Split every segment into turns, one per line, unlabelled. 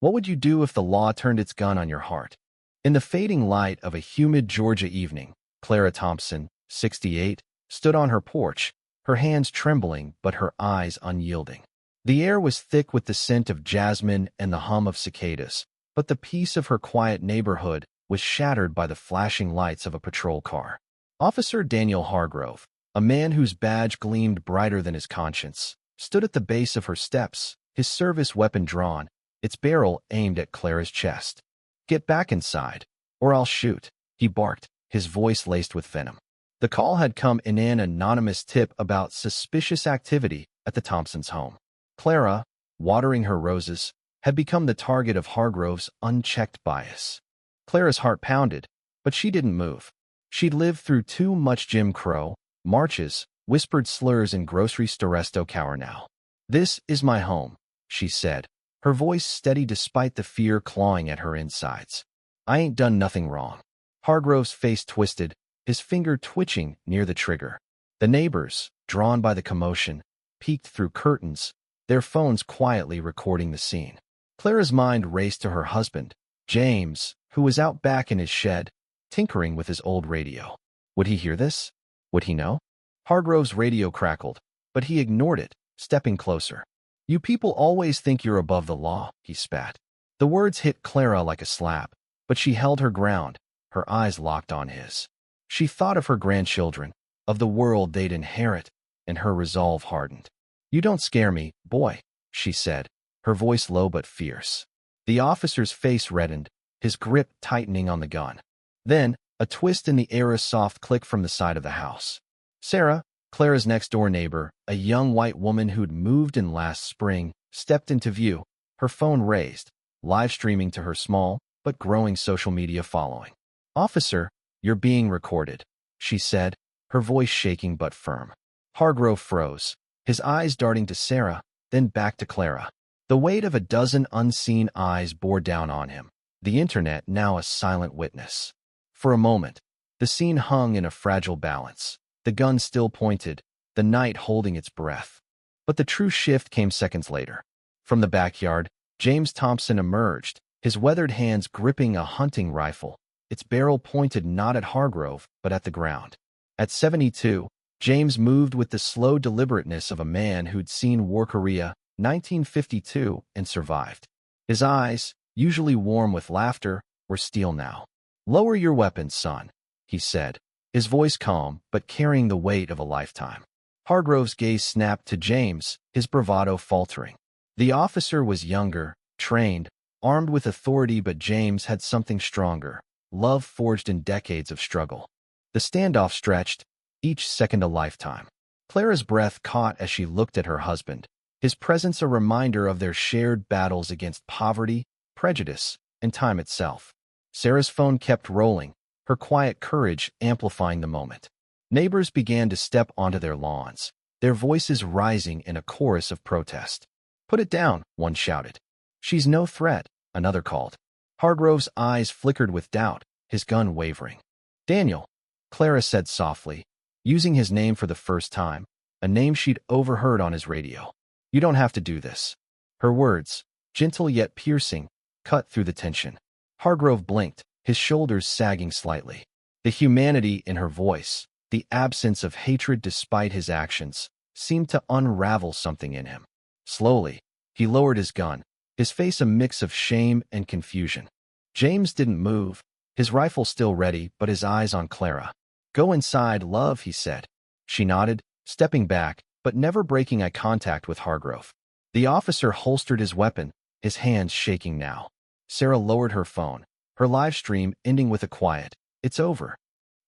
What would you do if the law turned its gun on your heart? In the fading light of a humid Georgia evening, Clara Thompson, 68, stood on her porch, her hands trembling but her eyes unyielding. The air was thick with the scent of jasmine and the hum of cicadas, but the peace of her quiet neighborhood was shattered by the flashing lights of a patrol car. Officer Daniel Hargrove, a man whose badge gleamed brighter than his conscience, stood at the base of her steps, his service weapon drawn, its barrel aimed at Clara's chest. "Get back inside, or I'll shoot," he barked, his voice laced with venom. The call had come in an anonymous tip about suspicious activity at the Thompsons' home. Clara, watering her roses, had become the target of Hargrove's unchecked bias. Clara's heart pounded, but she didn't move. She'd lived through too much Jim Crow, marches, whispered slurs in grocery store resto cower now. "This is my home," she said, her voice steady despite the fear clawing at her insides. "I ain't done nothing wrong." Hargrove's face twisted, his finger twitching near the trigger. The neighbors, drawn by the commotion, peeked through curtains, their phones quietly recording the scene. Clara's mind raced to her husband, James, who was out back in his shed, tinkering with his old radio. Would he hear this? Would he know? Hargrove's radio crackled, but he ignored it, stepping closer. "You people always think you're above the law," he spat. The words hit Clara like a slap, but she held her ground, her eyes locked on his. She thought of her grandchildren, of the world they'd inherit, and her resolve hardened. "You don't scare me, boy," she said, her voice low but fierce. The officer's face reddened, his grip tightening on the gun. Then, a twist in the air, a soft click from the side of the house. Sarah, Clara's next-door neighbor, a young white woman who'd moved in last spring, stepped into view, her phone raised, live streaming to her small but growing social media following. "Officer, you're being recorded," she said, her voice shaking but firm. Hargrove froze, his eyes darting to Sarah, then back to Clara. The weight of a dozen unseen eyes bore down on him, the internet now a silent witness. For a moment, the scene hung in a fragile balance, the gun still pointed, the night holding its breath. But the true shift came seconds later. From the backyard, James Thompson emerged, his weathered hands gripping a hunting rifle, its barrel pointed not at Hargrove, but at the ground. At 72, James moved with the slow deliberateness of a man who'd seen War Korea, 1952, and survived. His eyes, usually warm with laughter, were steel now. "Lower your weapons, son," he said, his voice calm but carrying the weight of a lifetime. Hargrove's gaze snapped to James, his bravado faltering. The officer was younger, trained, armed with authority, but James had something stronger, love forged in decades of struggle. The standoff stretched, each second a lifetime. Clara's breath caught as she looked at her husband, his presence a reminder of their shared battles against poverty, prejudice, and time itself. Sarah's phone kept rolling, her quiet courage amplifying the moment. Neighbors began to step onto their lawns, their voices rising in a chorus of protest. "Put it down," one shouted. "She's no threat," another called. Hargrove's eyes flickered with doubt, his gun wavering. "Daniel," Clara said softly, using his name for the first time, a name she'd overheard on his radio. "You don't have to do this." Her words, gentle yet piercing, cut through the tension. Hargrove blinked, his shoulders sagging slightly. The humanity in her voice, the absence of hatred despite his actions, seemed to unravel something in him. Slowly, he lowered his gun, his face a mix of shame and confusion. James didn't move, his rifle still ready, but his eyes on Clara. "Go inside, love," he said. She nodded, stepping back, but never breaking eye contact with Hargrove. The officer holstered his weapon, his hands shaking now. Sarah lowered her phone, her live stream ending with a quiet, "It's over."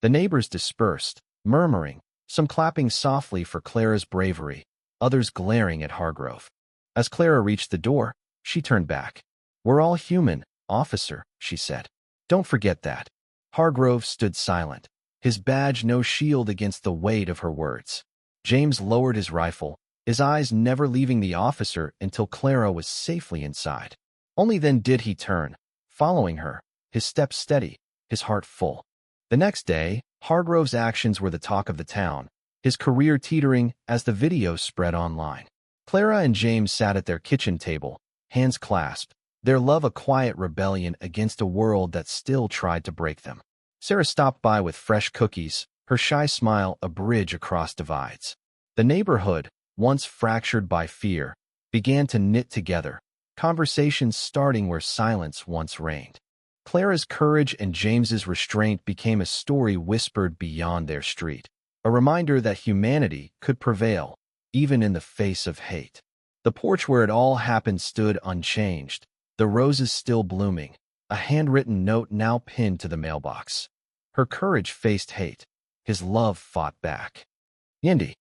The neighbors dispersed, murmuring, some clapping softly for Clara's bravery, others glaring at Hargrove. As Clara reached the door, she turned back. "We're all human, officer," she said. "Don't forget that." Hargrove stood silent, his badge no shield against the weight of her words. James lowered his rifle, his eyes never leaving the officer until Clara was safely inside. Only then did he turn, following her, his steps steady, his heart full. The next day, Hargrove's actions were the talk of the town, his career teetering as the videos spread online. Clara and James sat at their kitchen table, hands clasped, their love a quiet rebellion against a world that still tried to break them. Sarah stopped by with fresh cookies, her shy smile a bridge across divides. The neighborhood, once fractured by fear, began to knit together, conversations starting where silence once reigned. Clara's courage and James's restraint became a story whispered beyond their street, a reminder that humanity could prevail, even in the face of hate. The porch where it all happened stood unchanged, the roses still blooming, a handwritten note now pinned to the mailbox. Her courage faced hate. His love fought back. Yendi,